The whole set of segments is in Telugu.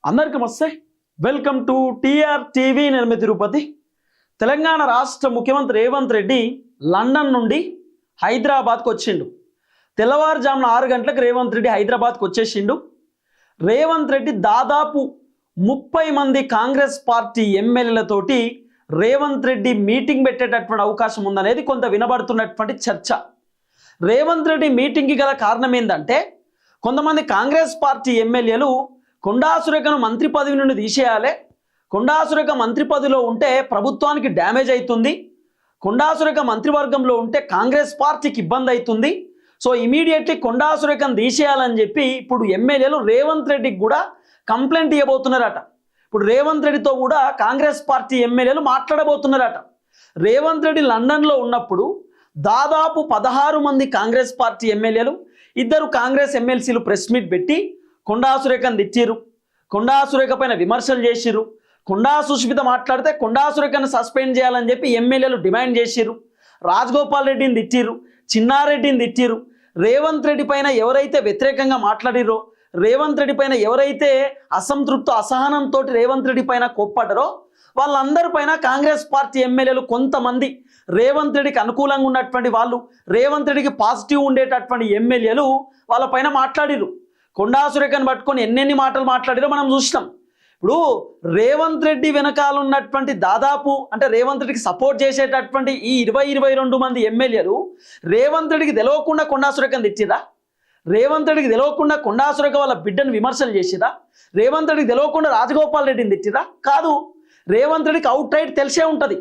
అందరికీ నమస్తే. Welcome to TR TV. నేను మీ తిరుపతి. తెలంగాణ రాష్ట్ర ముఖ్యమంత్రి రేవంత్ రెడ్డి లండన్ నుండి హైదరాబాద్కు వచ్చిండు. తెల్లవారుజామున 6 గంటలకు రేవంత్ రెడ్డి హైదరాబాద్కు వచ్చేసిండు. రేవంత్ రెడ్డి దాదాపు 30 మంది కాంగ్రెస్ పార్టీ ఎమ్మెల్యేలతోటి రేవంత్ రెడ్డి మీటింగ్ పెట్టేటటువంటి అవకాశం ఉందనేది కొంత వినబడుతున్నటువంటి చర్చ. రేవంత్ రెడ్డి మీటింగ్కి గల కారణం ఏంటంటే, కొంతమంది కాంగ్రెస్ పార్టీ ఎమ్మెల్యేలు కొండా సురేఖను మంత్రి పదవి నుండి తీసేయాలి, కొండా సురేఖ మంత్రి పదవిలో ఉంటే ప్రభుత్వానికి డ్యామేజ్ అవుతుంది, కొండా సురేఖ మంత్రివర్గంలో ఉంటే కాంగ్రెస్ పార్టీకి ఇబ్బంది అవుతుంది, సో ఇమీడియట్లీ కొండా సురేఖను తీసేయాలని చెప్పి ఇప్పుడు ఎమ్మెల్యేలు రేవంత్ రెడ్డికి కూడా కంప్లైంట్ ఇవ్వబోతున్నారట. ఇప్పుడు రేవంత్ రెడ్డితో కూడా కాంగ్రెస్ పార్టీ ఎమ్మెల్యేలు మాట్లాడబోతున్నారట. రేవంత్ రెడ్డి లండన్లో ఉన్నప్పుడు దాదాపు 16 మంది కాంగ్రెస్ పార్టీ ఎమ్మెల్యేలు, 2 కాంగ్రెస్ ఎమ్మెల్సీలు ప్రెస్ మీట్ పెట్టి కొండా సురేఖను తిట్టిరు, కొండా సురేఖ పైన విమర్శలు చేసిరు. కొండా సుష్మిత మాట్లాడితే కొండా సురేఖను సస్పెండ్ చేయాలని చెప్పి ఎమ్మెల్యేలు డిమాండ్ చేసిరు. రాజగోపాల్ రెడ్డిని తిట్టిరు, చిన్నారెడ్డిని తిట్టిరు. రేవంత్ రెడ్డి పైన ఎవరైతే వ్యతిరేకంగా మాట్లాడిరో, రేవంత్ రెడ్డి పైన ఎవరైతే అసహనంతో రేవంత్ రెడ్డి పైన కోప్పడ్డారో వాళ్ళందరి పైన కాంగ్రెస్ పార్టీ ఎమ్మెల్యేలు కొంతమంది, రేవంత్ రెడ్డికి అనుకూలంగా ఉన్నటువంటి వాళ్ళు, రేవంత్ రెడ్డికి పాజిటివ్ ఉండేటటువంటి ఎమ్మెల్యేలు వాళ్ళపైన మాట్లాడిరు. కొండా సురేఖను పట్టుకొని ఎన్నెన్ని మాటలు మాట్లాడిరో మనం చూసినాం. ఇప్పుడు రేవంత్ రెడ్డి వెనకాల ఉన్నటువంటి దాదాపు అంటే రేవంత్ రెడ్డికి సపోర్ట్ చేసేటటువంటి ఈ 22 మంది ఎమ్మెల్యేలు రేవంత్ రెడ్డికి తెలవకుండా కొండా సురేఖను తిట్టిరా? రేవంత్ రెడ్డికి తెలవకుండా కొండా సురేఖ వాళ్ళ బిడ్డను విమర్శలు చేసిరా? రేవంత్ రెడ్డికి తెలవకుండా రాజగోపాల్ రెడ్డిని తిట్టిరా? కాదు, రేవంత్ రెడ్డికి అవుట్ రైట్ తెలిసే ఉంటుంది.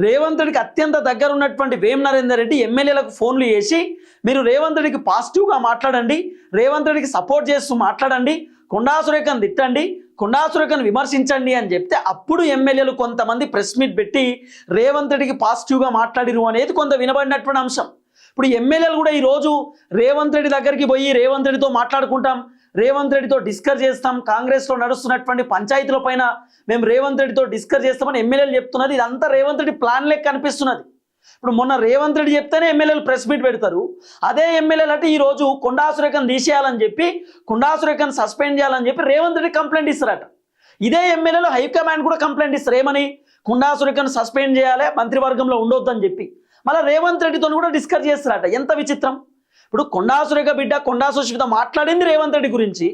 రేవంత్ రెడ్డికి అత్యంత దగ్గర ఉన్నటువంటి వేం నరేందర్ రెడ్డి ఎమ్మెల్యేలకు ఫోన్లు చేసి మీరు రేవంత్ రెడ్డికి పాజిటివ్గా మాట్లాడండి, రేవంత్ రెడ్డికి సపోర్ట్ చేస్తూ మాట్లాడండి, కొండా సురేఖను తిట్టండి, కొండా సురేఖను విమర్శించండి అని చెప్తే అప్పుడు ఎమ్మెల్యేలు కొంతమంది ప్రెస్ మీట్ పెట్టి రేవంత్ రెడ్డికి పాజిటివ్గా మాట్లాడిరు అనేది కొంత వినబడినటువంటి అంశం. ఇప్పుడు ఎమ్మెల్యేలు కూడా ఈరోజు రేవంత్ రెడ్డి దగ్గరికి పోయి రేవంత్ రెడ్డితో మాట్లాడుకుంటాం, రేవంత్ రెడ్డితో డిస్కస్ చేస్తాం, కాంగ్రెస్లో నడుస్తున్నటువంటి పంచాయతీల పైన మేము రేవంత్ రెడ్డితో డిస్కస్ చేస్తామని ఎమ్మెల్యేలు చెప్తున్నది. ఇదంతా రేవంత్ రెడ్డి ప్లాన్ లెక్క కనిపిస్తున్నది. ఇప్పుడు మొన్న రేవంత్ రెడ్డి చెప్తేనే ఎమ్మెల్యేలు ప్రెస్ మీట్ పెడతారు. అదే ఎమ్మెల్యేలు అంటే ఈరోజు కొండా సురేఖను తీసేయాలని చెప్పి, కొండా సురేఖను సస్పెండ్ చేయాలని చెప్పి రేవంత్ రెడ్డి కంప్లైంట్ ఇస్తారట. ఇదే ఎమ్మెల్యేలు హైకమాండ్ కూడా కంప్లైంట్ ఇస్తారు. ఏమని? కొండా సురేఖను సస్పెండ్ చేయాలి, మంత్రివర్గంలో ఉండొద్దని చెప్పి. మళ్ళీ రేవంత్ రెడ్డితో కూడా డిస్కస్ చేస్తారట. ఎంత విచిత్రం! ఇప్పుడు కొండా సురేఖ బిడ్డ కొండా సుష్మిత మాట్లాడింది రేవంత్ రెడ్డి గురించి.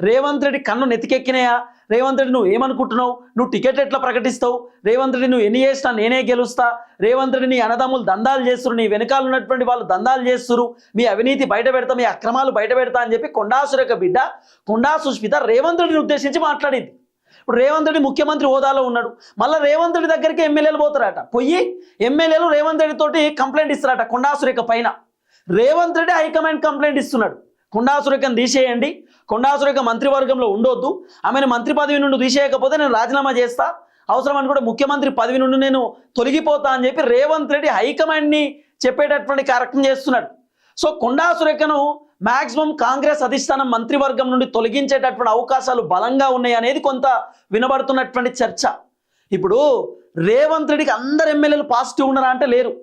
రేవంత్ రెడ్డి కన్ను నెతికెక్కినాయా? రేవంత్ రెడ్డి నువ్వు ఏమనుకుంటున్నావు, నువ్వు టికెట్ ఎట్లా ప్రకటిస్తావు, రేవంత్ రెడ్డి నువ్వు ఎన్ని చేసినా నేనే గెలుస్తా, రేవంత్ రెడ్డి నీ అన్నదమ్ములు దందాలు చేస్తురు, నీ వెనకాల ఉన్నటువంటి వాళ్ళు దందాలు చేస్తురు, మీ అవినీతి బయట పెడతా, మీ అక్రమాలు బయట పెడతా అని చెప్పి కొండా సురేఖ బిడ్డ కొండా సుష్మిత రేవంత్ రెడ్డిని ఉద్దేశించి మాట్లాడింది. ఇప్పుడు రేవంత్ రెడ్డి ముఖ్యమంత్రి హోదాలో ఉన్నాడు, మళ్ళీ రేవంత్ రెడ్డి దగ్గరికి ఎమ్మెల్యేలు పోతారట. పోయి ఎమ్మెల్యేలు రేవంత్ రెడ్డి తోటి కంప్లైంట్ ఇస్తారట కొండా సురేఖ పైన. రేవంత్ రెడ్డి హైకమాండ్ కంప్లైంట్ ఇస్తున్నాడు, కొండా సురేఖను తీసేయండి, కొండా సురేఖ మంత్రివర్గంలో ఉండొద్దు, ఆమెను మంత్రి పదవి నుండి తీసేయకపోతే నేను రాజీనామా చేస్తా, అవసరం అని కూడా ముఖ్యమంత్రి పదవి నుండి నేను తొలగిపోతా అని చెప్పి రేవంత్ రెడ్డి హైకమాండ్ని చెప్పేటటువంటి కార్యక్రమం చేస్తున్నాడు. సో కొండా సురేఖను మ్యాక్సిమం కాంగ్రెస్ అధిష్టానం మంత్రివర్గం నుండి తొలగించేటటువంటి అవకాశాలు బలంగా ఉన్నాయి అనేది కొంత వినబడుతున్నటువంటి చర్చ. ఇప్పుడు రేవంత్ రెడ్డికి అందరు ఎమ్మెల్యేలు పాజిటివ్ ఉన్నారా అంటే లేరు.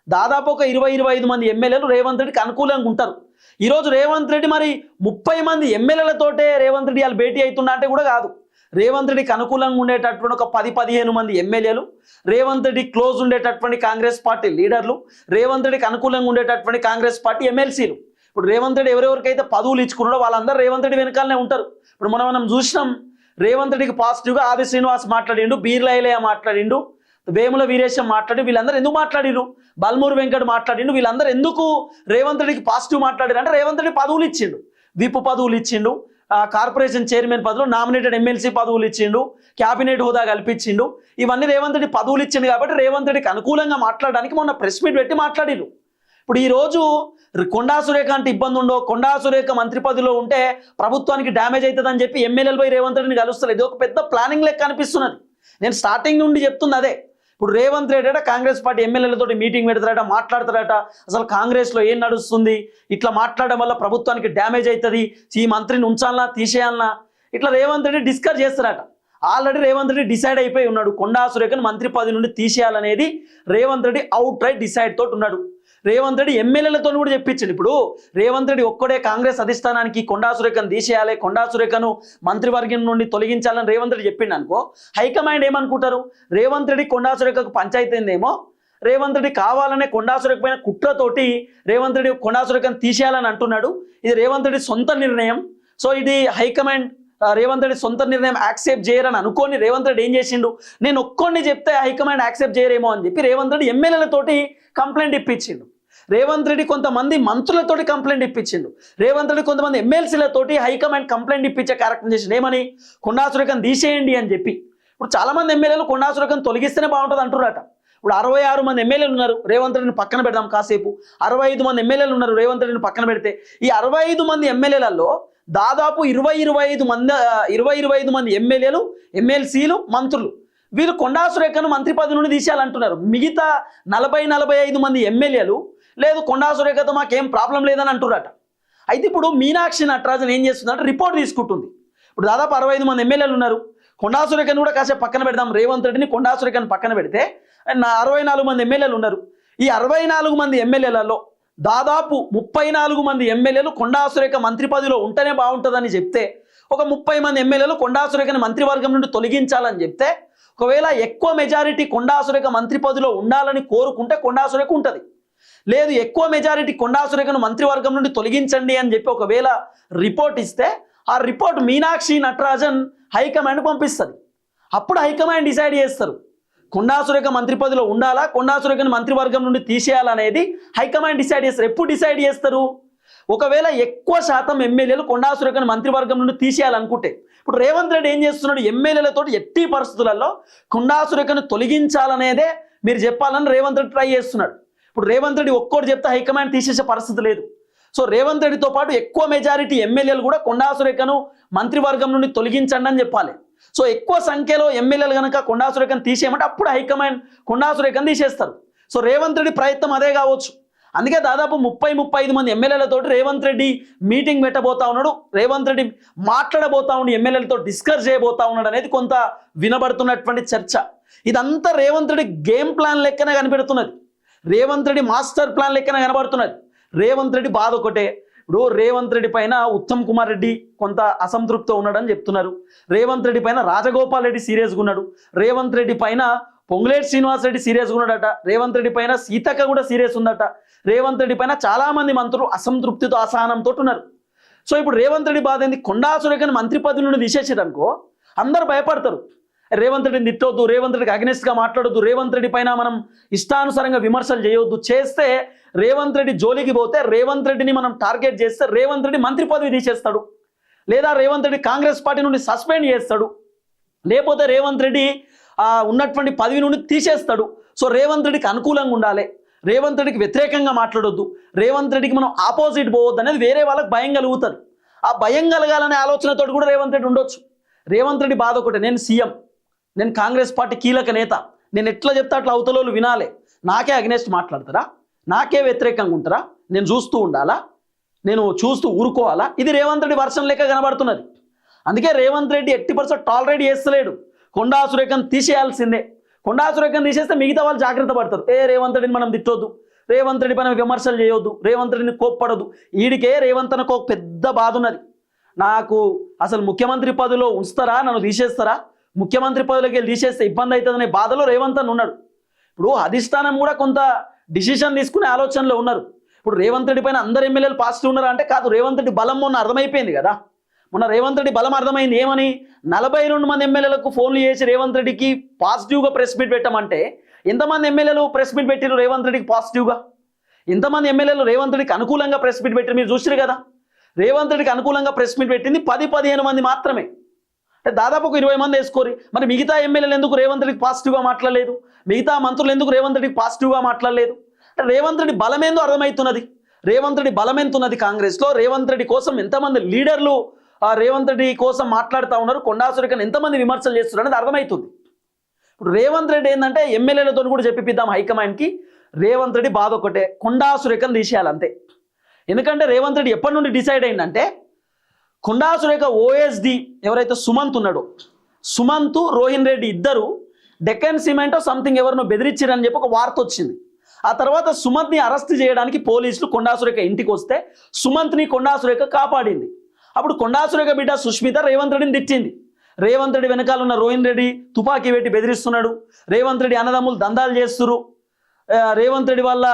దాదాపు ఒక 20-25 మంది ఎమ్మెల్యేలు రేవంత్ రెడ్డికి అనుకూలంగా ఉంటారు. ఈరోజు రేవంత్ రెడ్డి మరి 30 మంది ఎమ్మెల్యేలతోటే రేవంత్ రెడ్డి వాళ్ళు భేటీ అవుతున్నా అంటే కూడా కాదు. రేవంత్ రెడ్డికి అనుకూలంగా ఉండేటటువంటి ఒక 10-15 మంది ఎమ్మెల్యేలు, రేవంత్ రెడ్డి క్లోజ్ ఉండేటటువంటి కాంగ్రెస్ పార్టీ లీడర్లు, రేవంత్ రెడ్డికి అనుకూలంగా ఉండేటటువంటి కాంగ్రెస్ పార్టీ ఎమ్మెల్సీలు. ఇప్పుడు రేవంత్ రెడ్డి ఎవరెవరికైతే పదవులు ఇచ్చుకున్నాడో వాళ్ళందరూ రేవంత్ రెడ్డి వెనకాలనే ఉంటారు. ఇప్పుడు మనం చూసినాం, రేవంత్ రెడ్డికి పాజిటివ్గా ఆది శ్రీనివాస్ మాట్లాడిండు, బీర్లైలయ్య మాట్లాడిండు, వేముల వీరేశం మాట్లాడి, వీళ్ళందరూ ఎందుకు మాట్లాడిరు? బల్మూరు వెంకట్ మాట్లాడిండు, వీళ్ళందరూ ఎందుకు రేవంత్ రెడ్డికి పాజిటివ్ మాట్లాడారు అంటే రేవంత్ రెడ్డి పదవులు ఇచ్చిండు, విప్ పదవులు ఇచ్చిండు, కార్పొరేషన్ చైర్మన్ పదవులు, నామినేటెడ్ ఎమ్మెల్సీ పదవులు ఇచ్చిండు, క్యాబినెట్ హోదా కల్పించిండు. ఇవన్నీ రేవంత్ రెడ్డి పదవులు ఇచ్చిండు కాబట్టి రేవంత్ రెడ్డికి అనుకూలంగా మాట్లాడడానికి మొన్న ప్రెస్ మీట్ పెట్టి మాట్లాడిరు. ఇప్పుడు ఈరోజు కొండా సురేఖ అంటే ఇబ్బంది ఉండో, కొండా సురేఖ మంత్రి పదవిలో ఉంటే ప్రభుత్వానికి డ్యామేజ్ అవుతుందని చెప్పి ఎమ్మెల్యేలు పోయి రేవంత్ రెడ్డిని కలుస్తారు. ఇది ఒక పెద్ద ప్లానింగ్ లెక్క అనిపిస్తున్నది. నేను స్టార్టింగ్ నుండి చెప్తుంది అదే. ఇప్పుడు రేవంత్ రెడ్డి అట కాంగ్రెస్ పార్టీ ఎమ్మెల్యేలతో మీటింగ్ పెడతారట, మాట్లాడతారట, అసలు కాంగ్రెస్లో ఏం నడుస్తుంది, ఇట్లా మాట్లాడడం వల్ల ప్రభుత్వానికి డ్యామేజ్ అవుతుంది, ఈ మంత్రిని ఉంచాలనా తీసేయాలనా, ఇట్లా రేవంత్ రెడ్డి డిస్కస్ చేస్తారట. ఆల్రెడీ రేవంత్ రెడ్డి డిసైడ్ అయిపోయి ఉన్నాడు, కొండా సురేఖను మంత్రి పదవి నుండి తీసేయాలనేది Revanth Reddy outright decide తోటి ఉన్నాడు. రేవంత్ రెడ్డి ఎమ్మెల్యేలతో కూడా చెప్పించిండు. ఇప్పుడు రేవంత్ రెడ్డి ఒక్కడే కాంగ్రెస్ అధిష్టానానికి కొండా సురేఖను తీసేయాలి, కొండా సురేఖను మంత్రివర్గం నుండి తొలగించాలని రేవంత్ రెడ్డి చెప్పిండు అనుకో, హైకమాండ్ ఏమనుకుంటారు, రేవంత్ రెడ్డి కొండా సురేఖకు పంచాయతీ అయిందేమో, రేవంత్ రెడ్డి కావాలనే కొండా సురేఖ పైన కుట్రతోటి రేవంత్ రెడ్డి కొండా సురేఖను తీసేయాలని అంటున్నాడు. ఇది రేవంత్ రెడ్డి సొంత నిర్ణయం. సో ఇది హైకమాండ్ రేవంత్ రెడ్డి సొంత నిర్ణయం యాక్సెప్ట్ చేయరని అనుకోని రేవంత్ రెడ్డి ఏం చేసిండు, నేను ఒక్కొన్ని చెప్తే హైకమాండ్ యాక్సెప్ట్ చేయరేమో అని చెప్పి రేవంత్ రెడ్డి ఎమ్మెల్యేలతోటి కంప్లైంట్ ఇప్పించిండు. రేవంత్ రెడ్డి కొంతమంది మంత్రులతోటి కంప్లైంట్ ఇప్పించిండు. రేవంత్ రెడ్డి కొంతమంది ఎమ్మెల్సీలతోటి హైకమాండ్ కంప్లైంట్ ఇప్పించే కార్యక్రమం చేసిండు. ఏమని, కొండా సురేఖను తీసేయండి అని చెప్పి. ఇప్పుడు చాలా మంది ఎమ్మెల్యేలు కొండా సురేఖను తొలగిస్తేనే బాగుంటుంది అంటున్నారట. ఇప్పుడు 66 మంది ఎమ్మెల్యేలు ఉన్నారు, రేవంత్ రెడ్డిని పక్కన పెడదాం కాసేపు. 65 మంది ఎమ్మెల్యేలు ఉన్నారు, రేవంత్ రెడ్డిని పక్కన పెడితే ఈ 65 మంది ఎమ్మెల్యేలలో దాదాపు 20-25 మంది ఎమ్మెల్యేలు, ఎమ్మెల్సీలు, మంత్రులు, వీళ్ళు కొండా సురేఖను మంత్రి పదవి నుండి తీసేయాలంటున్నారు. మిగతా 40-45 మంది ఎమ్మెల్యేలు లేదు కొండా సురేఖతో మాకేం ప్రాబ్లం లేదని అంటున్నారట. అయితే ఇప్పుడు మీనాక్షి నటరాజన్ ఏం చేస్తుందంటే రిపోర్ట్ తీసుకుంటుంది. ఇప్పుడు దాదాపు 65 మంది ఎమ్మెల్యేలు ఉన్నారు, కొండా సురేఖను కూడా కాసేపు పక్కన పెడదాం, రేవంత్ రెడ్డిని కొండా సురేఖను పక్కన పెడితే 64 మంది ఎమ్మెల్యేలు ఉన్నారు. ఈ 64 మంది ఎమ్మెల్యేలలో దాదాపు 34 మంది ఎమ్మెల్యేలు కొండా సురేఖ మంత్రి పదవిలో ఉంటేనే బాగుంటుందని చెప్తే, ఒక 30 మంది ఎమ్మెల్యేలు కొండా సురేఖని మంత్రివర్గం నుండి తొలగించాలని చెప్తే, ఒకవేళ ఎక్కువ మెజారిటీ కొండా సురేఖ మంత్రి పదవిలో ఉండాలని కోరుకుంటే కొండా సురేఖ ఉంటుంది. లేదు ఎక్కువ మెజారిటీ కొండా సురేఖను మంత్రివర్గం నుండి తొలగించండి అని చెప్పి ఒకవేళ రిపోర్ట్ ఇస్తే, ఆ రిపోర్ట్ మీనాక్షి నటరాజన్ హైకమాండ్ పంపిస్తుంది. అప్పుడు హైకమాండ్ డిసైడ్ చేస్తారు కొండా సురేఖ మంత్రి పదవిలో ఉండాలా, కొండా సురేఖను మంత్రివర్గం నుండి తీసేయాలనేది హైకమాండ్ డిసైడ్ చేస్తారు. ఎప్పుడు డిసైడ్ చేస్తారు, ఒకవేళ ఎక్కువ శాతం ఎమ్మెల్యేలు కొండా సురేఖను మంత్రివర్గం నుండి తీసేయాలనుకుంటే. ఇప్పుడు రేవంత్ రెడ్డి ఏం చేస్తున్నాడు, ఎమ్మెల్యేలతో ఎట్టి పరిస్థితులలో కొండా సురేఖను తొలగించాలనేదే మీరు చెప్పాలని రేవంత్ రెడ్డి ట్రై చేస్తున్నాడు. ఇప్పుడు రేవంత్ రెడ్డి ఒక్కోటి చెప్తే హైకమాండ్ తీసేసే పరిస్థితి లేదు. సో రేవంత్ రెడ్డితో పాటు ఎక్కువ మెజారిటీ ఎమ్మెల్యేలు కూడా కొండా సురేఖను మంత్రివర్గం నుండి తొలగించండి అని చెప్పాలి. సో ఎక్కువ సంఖ్యలో ఎమ్మెల్యేలు కనుక కొండా సురేఖను తీసేయమంటే అప్పుడు హైకమాండ్ కొండా సురేఖను తీసేస్తారు. సో రేవంత్ రెడ్డి ప్రయత్నం అదే కావచ్చు. అందుకే దాదాపు 30-35 మంది ఎమ్మెల్యేలతో రేవంత్ రెడ్డి మీటింగ్ పెట్టబోతా ఉన్నాడు, రేవంత్ రెడ్డి మాట్లాడబోతా ఉండి ఎమ్మెల్యేలతో డిస్కస్ చేయబోతా ఉన్నాడు అనేది కొంత వినబడుతున్నటువంటి చర్చ. ఇదంతా రేవంత్ రెడ్డి గేమ్ ప్లాన్ లెక్కనే కనిపెడుతున్నది, రేవంత్ రెడ్డి మాస్టర్ ప్లాన్ లెక్కన కనబడుతున్నది. రేవంత్ రెడ్డి బాధ ఒకటే, ఇప్పుడు రేవంత్ రెడ్డి పైన ఉత్తమ్ కుమార్ రెడ్డి కొంత అసంతృప్తితో ఉన్నాడని చెప్తున్నారు, రేవంత్ రెడ్డి పైన రాజగోపాల్ రెడ్డి సీరియస్గా ఉన్నాడు, రేవంత్ రెడ్డి పైన పొంగులేటి శ్రీనివాస్ రెడ్డి సీరియస్గా ఉన్నాడట, రేవంత్ రెడ్డి పైన సీతక్క కూడా సీరియస్ ఉందట, రేవంత్ రెడ్డి పైన చాలామంది మంత్రులు అసంతృప్తితో అసహనంతో ఉన్నారు. సో ఇప్పుడు రేవంత్ రెడ్డి బాధ ఏంది, కొండా సురేఖను మంత్రి పదవి నుండి తీసేసారనుకో అందరూ భయపడతారు, రేవంత్ రెడ్డిని తిట్టొద్దు, రేవంత్ రెడ్డికి అగెనిస్ట్గా మాట్లాడొద్దు, రేవంత్ రెడ్డి పైన మనం ఇష్టానుసారంగా విమర్శలు చేయొద్దు, చేస్తే రేవంత్ రెడ్డి జోలికి పోతే రేవంత్ రెడ్డిని మనం టార్గెట్ చేస్తే రేవంత్ రెడ్డి మంత్రి పదవి తీసేస్తాడు, లేదా రేవంత్ రెడ్డి కాంగ్రెస్ పార్టీ నుండి సస్పెండ్ చేస్తాడు, లేకపోతే రేవంత్ రెడ్డి ఉన్నటువంటి పదవి నుండి తీసేస్తాడు. సో రేవంత్ రెడ్డికి అనుకూలంగా ఉండాలి, రేవంత్ రెడ్డికి వ్యతిరేకంగా మాట్లాడొద్దు, రేవంత్ రెడ్డికి మనం ఆపోజిట్ పోవద్దు అనేది వేరే వాళ్ళకి భయం కలుగుతుంది. ఆ భయం కలగాలనే ఆలోచనతో కూడా రేవంత్ రెడ్డి ఉండొచ్చు. రేవంత్ రెడ్డి బాధ ఒకటే, నేను సీఎం, నేను కాంగ్రెస్ పార్టీ కీలక నేత, నేను ఎట్లా చెప్తే అట్లా అవతలోళ్ళు వినాలి, నాకే అగెనెస్ట్ మాట్లాడతారా, నాకే వ్యతిరేకంగా ఉంటారా, నేను చూస్తూ ఉండాలా, నేను చూస్తూ ఊరుకోవాలా, ఇది రేవంత్ రెడ్డి వర్షన్ లెక్క కనబడుతున్నది. అందుకే రేవంత్ రెడ్డి 80% టాలరేట్ చేస్తలేడు, కొండా సురేఖను తీసేయాల్సిందే. కొండా సురేఖను తీసేస్తే మిగతా వాళ్ళు జాగ్రత్త పడతారు, రేవంత్ రెడ్డిని మనం తిట్టొద్దు, రేవంత్ రెడ్డి పైన విమర్శలు చేయొద్దు, రేవంత్ రెడ్డిని కోప్పడదు. ఈడికే రేవంత్ అన్నకు ఒక పెద్ద బాధ ఉన్నది, నాకు అసలు ముఖ్యమంత్రి పదవిలో ఉంచుతారా, నన్ను తీసేస్తారా, ముఖ్యమంత్రి పదవిలోకి వెళ్ళి తీసేస్తే ఇబ్బంది అవుతుందనే బాధలో రేవంత్ అన్న ఉన్నాడు. ఇప్పుడు అధిష్టానం కూడా కొంత డిసిషన్ తీసుకునే ఆలోచనలో ఉన్నారు. ఇప్పుడు రేవంత్ రెడ్డి పైన అందరు ఎమ్మెల్యేలు పాజిటివ్ ఉన్నారా అంటే కాదు, రేవంత్ రెడ్డి బలం మొన్న అర్థమైపోయింది కదా. మొన్న రేవంత్ రెడ్డి బలం అర్థమైంది, ఏమని 42 మంది ఎమ్మెల్యేలకు ఫోన్లు చేసి రేవంత్ రెడ్డికి పాజిటివ్గా ప్రెస్ మీట్ పెట్టమంటే ఎంతమంది ఎమ్మెల్యేలు ప్రెస్ మీట్ పెట్టారు రేవంత్ రెడ్డికి పాజిటివ్గా, ఎంతమంది ఎమ్మెల్యేలు రేవంత్ రెడ్డికి అనుకూలంగా ప్రెస్ మీట్ పెట్టారు మీరు చూసారు కదా. రేవంత్ రెడ్డికి అనుకూలంగా ప్రెస్ మీట్ పెట్టింది 10-15 మంది మాత్రమే, అంటే దాదాపు ఒక 20 మంది వేసుకోరు. మరి మిగతా ఎమ్మెల్యేలు ఎందుకు రేవంత్ రెడ్డికి పాజిటివ్గా మాట్లాడలేదు, మిగతా మంత్రులు ఎందుకు రేవంత్ రెడ్డికి పాజిటివ్గా మాట్లాడలేదు అంటే రేవంత్ రెడ్డి బలం ఏందో అర్థమవుతున్నది. రేవంత్ రెడ్డి బలం ఎంత ఉన్నది కాంగ్రెస్లో, రేవంత్ రెడ్డి కోసం ఎంతమంది లీడర్లు రేవంత్ రెడ్డి కోసం మాట్లాడుతూ ఉన్నారు, కొండా సురేఖను ఎంతమంది విమర్శలు చేస్తున్నారు అనేది అర్థమవుతుంది. ఇప్పుడు రేవంత్ రెడ్డి ఏంటంటే ఎమ్మెల్యేలతో కూడా చెప్పిద్దాం హైకమాండ్కి, రేవంత్ రెడ్డి బాధ ఒకటే, కొండా సురేఖను తీసేయాలంతే. ఎందుకంటే రేవంత్ రెడ్డి ఎప్పటి నుండి డిసైడ్ అయిందంటే కొండా సురేఖ ఓఎస్డి ఎవరైతే సుమంత్ ఉన్నాడో, సుమంత్ రోహిన్ రెడ్డి ఇద్దరు డెక్కన్ సిమెంట్ సంథింగ్ ఎవరినో బెదిరించారని చెప్పి ఒక వార్త వచ్చింది. ఆ తర్వాత సుమంత్ని అరెస్ట్ చేయడానికి పోలీసులు కొండా సురేఖ ఇంటికి వస్తే సుమంత్ని కొండా సురేఖ కాపాడింది. అప్పుడు కొండా సురేఖ బిడ్డ సుష్మిత రేవంత్ రెడ్డిని తిట్టింది. రేవంత్ రెడ్డి వెనకాల ఉన్న రోహిన్ రెడ్డి తుపాకీ పెట్టి బెదిరిస్తున్నాడు, రేవంత్ రెడ్డి అన్నదమ్ములు దందాలు చేస్తున్నారు, రేవంత్ రెడ్డి వాళ్ళ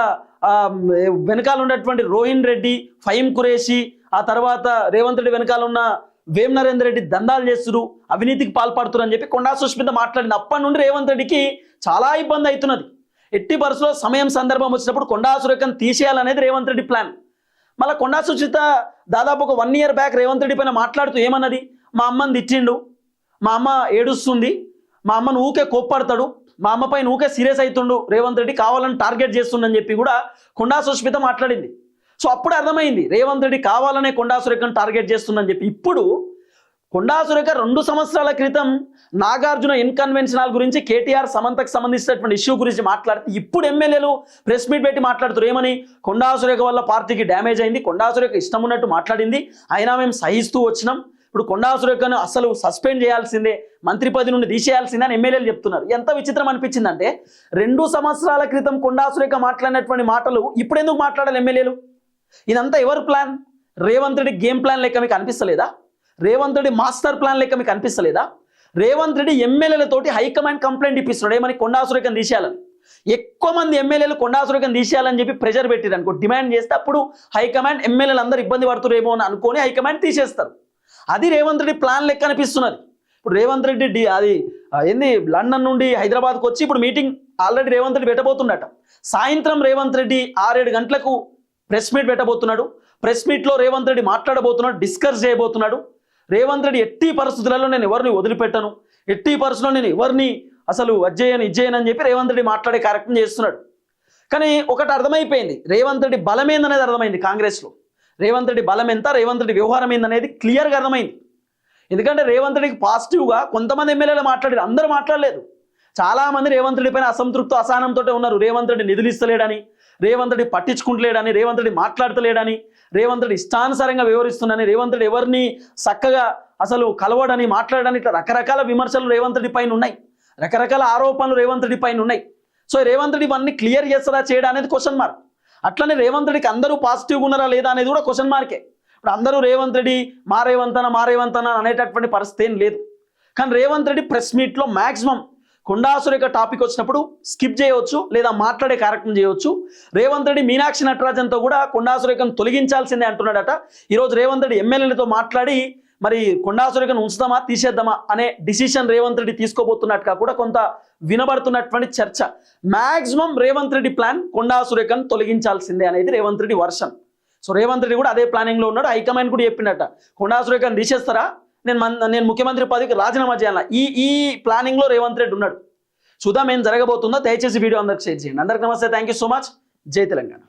వెనకాల ఉన్నటువంటి రోహిన్ రెడ్డి, ఫహీం ఖురేషి, ఆ తర్వాత రేవంత్ రెడ్డి వెనకాల ఉన్న వేం నరేందర్ రెడ్డి దందాలు చేస్తున్నారు, అవినీతికి పాల్పడుతున్నారు అని చెప్పి కొండా సుష్మిత మాట్లాడింది. అప్పటి నుండి రేవంత్ రెడ్డికి చాలా ఇబ్బంది అవుతున్నది. ఎట్టి పరిస్థితుల్లో సమయం సందర్భం వచ్చినప్పుడు కొండా సురేఖను తీసేయాలనేది రేవంత్ రెడ్డి ప్లాన్. మళ్ళీ కొండా సుచిత దాదాపు ఒక 1 year బ్యాక్ రేవంత్ రెడ్డి పైన మాట్లాడుతూ ఏమన్నది, మా అమ్మని తిట్టిండు, మా అమ్మ ఏడుస్తుంది, మా అమ్మను ఊకే కోప్పడతాడు, మా అమ్మ పైన ఊకే సీరియస్ అవుతుండు, రేవంత్ రెడ్డి కావాలని టార్గెట్ చేస్తుండని చెప్పి కూడా కొండా సుష్మిత మాట్లాడింది. సో అప్పుడు అర్థమైంది రేవంత్ రెడ్డి కావాలనే కొండా సురేఖను టార్గెట్ చేస్తుందని చెప్పి. ఇప్పుడు కొండా సురేఖ 2 సంవత్సరాల క్రితం నాగార్జున ఇన్కన్వెన్షనల్ గురించి కేటీఆర్ సమంతకు సంబంధించినటువంటి ఇష్యూ గురించి మాట్లాడితే ఇప్పుడు ఎమ్మెల్యేలు ప్రెస్ మీట్ పెట్టి మాట్లాడుతారు ఏమని, కొండా సురేఖ వల్ల పార్టీకి డ్యామేజ్ అయింది, కొండా సురేఖ ఇష్టం ఉన్నట్టు మాట్లాడింది, అయినా మేము సహిస్తూ వచ్చినాం, ఇప్పుడు కొండా సురేఖను అసలు సస్పెండ్ చేయాల్సిందే, మంత్రి పదవి నుండి తీసేయాల్సిందే అని ఎమ్మెల్యేలు చెప్తున్నారు. ఎంత విచిత్రం అనిపించిందంటే 2 సంవత్సరాల క్రితం కొండా సురేఖ మాట్లాడినటువంటి మాటలు ఇప్పుడు ఎందుకు మాట్లాడాలి ఎమ్మెల్యేలు? ఇదంతా ఎవరు plan? Revanth Reddy game plan లెక్క మీకు అనిపిస్తలేదా? రేవంత్ రెడ్డి మాస్టర్ ప్లాన్ లెక్క మీకు అనిపిస్తలేదా? రేవంత్ రెడ్డి ఎమ్మెల్యేలతోటి హైకమాండ్ కంప్లైంట్ ఇప్పిస్తున్నాడు ఏమని, కొండా సురేఖను తీసేయాలని. ఎక్కువ మంది ఎమ్మెల్యేలు కొండా సురేఖను తీసేయాలని చెప్పి ప్రెషర్ పెట్టారు అనుకో, డిమాండ్ చేస్తే అప్పుడు హైకమాండ్ ఎమ్మెల్యేలు అందరూ ఇబ్బంది పడుతురేమో అని అనుకొని హైకమాండ్ తీసేస్తారు. అది రేవంత్ రెడ్డి ప్లాన్ లెక్క అనిపిస్తున్నది. ఇప్పుడు రేవంత్ రెడ్డి అది ఏంది లండన్ నుండి హైదరాబాద్కి వచ్చి ఇప్పుడు మీటింగ్ ఆల్రెడీ రేవంత్ రెడ్డి పెట్టబోతున్నట. సాయంత్రం రేవంత్ రెడ్డి 6-7 గంటలకు ప్రెస్ మీట్ పెట్టబోతున్నాడు. ప్రెస్ మీట్లో రేవంత్ రెడ్డి మాట్లాడబోతున్నాడు, డిస్కస్ చేయబోతున్నాడు. రేవంత్ రెడ్డి ఎట్టి పరిస్థితులలో నేను ఎవరిని వదిలిపెట్టను, ఎట్టి పరిస్థితుల్లో నేను ఎవరిని అసలు అజ్జేయను ఇజ్జేయను అని చెప్పి రేవంత్ రెడ్డి మాట్లాడే కార్యక్రమం చేస్తున్నాడు. కానీ ఒకటి అర్థమైపోయింది, రేవంత్ రెడ్డి బలం ఏందనేది అర్థమైంది. కాంగ్రెస్లో రేవంత్ రెడ్డి బలం ఎంత, రేవంత్ రెడ్డి వ్యవహారం ఏందనేది క్లియర్గా అర్థమైంది. ఎందుకంటే రేవంత్ రెడ్డికి పాజిటివ్గా కొంతమంది ఎమ్మెల్యేలు మాట్లాడారు, అందరూ మాట్లాడలేదు. చాలామంది రేవంత్ రెడ్డి పైన అసంతృప్తి అసహనంతో ఉన్నారు. రేవంత్ రెడ్డి నిధులు ఇస్తలేడని, రేవంత్ రెడ్డి పట్టించుకుంటలేడని, రేవంత్ రెడ్డి మాట్లాడతలేడని, రేవంత్ రెడ్డి ఇష్టానుసారంగా వివరిస్తున్నాడని, రేవంత్ రెడ్డి ఎవరిని చక్కగా అసలు కలవడని మాట్లాడని, ఇట్లా రకరకాల విమర్శలు రేవంత్ రెడ్డి పైన ఉన్నాయి, రకరకాల ఆరోపణలు రేవంత్ రెడ్డి పైన ఉన్నాయి. సో రేవంత్ రెడ్డి ఇవన్నీ క్లియర్ చేస్తారా చేయడా అనేది క్వశ్చన్ మార్క్. అట్లనే రేవంత్ రెడ్డికి అందరూ పాజిటివ్గా ఉన్నారా లేదా అనేది కూడా క్వశ్చన్ మార్కే. ఇప్పుడు అందరూ రేవంత్ రెడ్డి మా రేవంత్ అన్న అనేటటువంటి పరిస్థితి ఏం లేదు. కానీ రేవంత్ రెడ్డి ప్రెస్ మీట్లో మ్యాక్సిమం కొండా సురేఖ టాపిక్ వచ్చినప్పుడు స్కిప్ చేయవచ్చు లేదా మాట్లాడే కార్యక్రమం చేయవచ్చు. రేవంత్ రెడ్డి మీనాక్షి నటరాజన్తో కూడా కొండా సురేఖను తొలగించాల్సిందే అంటున్నాడట. ఈరోజు రేవంత్ రెడ్డి ఎమ్మెల్యేలతో మాట్లాడి మరి కొండా సురేఖను ఉంచుదామా తీసేద్దామా అనే డిసిషన్ రేవంత్ రెడ్డి తీసుకోబోతున్నట్టుగా కూడా కొంత వినబడుతున్నటువంటి చర్చ. మ్యాక్సిమం రేవంత్ రెడ్డి ప్లాన్ కొండా సురేఖను తొలగించాల్సిందే అనేది రేవంత్ రెడ్డి వర్షన్. సో రేవంత్ రెడ్డి కూడా అదే ప్లానింగ్లో ఉన్నాడు. హైకమాండ్ కూడా చెప్పిండట కొండా సురేఖను తీసేస్తారా, నేను ముఖ్యమంత్రి పదవికి రాజీనామా చేయాలా, ఈ ప్లానింగ్లో రేవంత్ రెడ్డి ఉన్నాడు. చూద్దాం ఏం జరగబోతుందో. దయచేసి వీడియో అందరికి షేర్ చేయండి. అందరికి నమస్తే, థ్యాంక్ యూ సో మచ్. జై తెలంగాణ.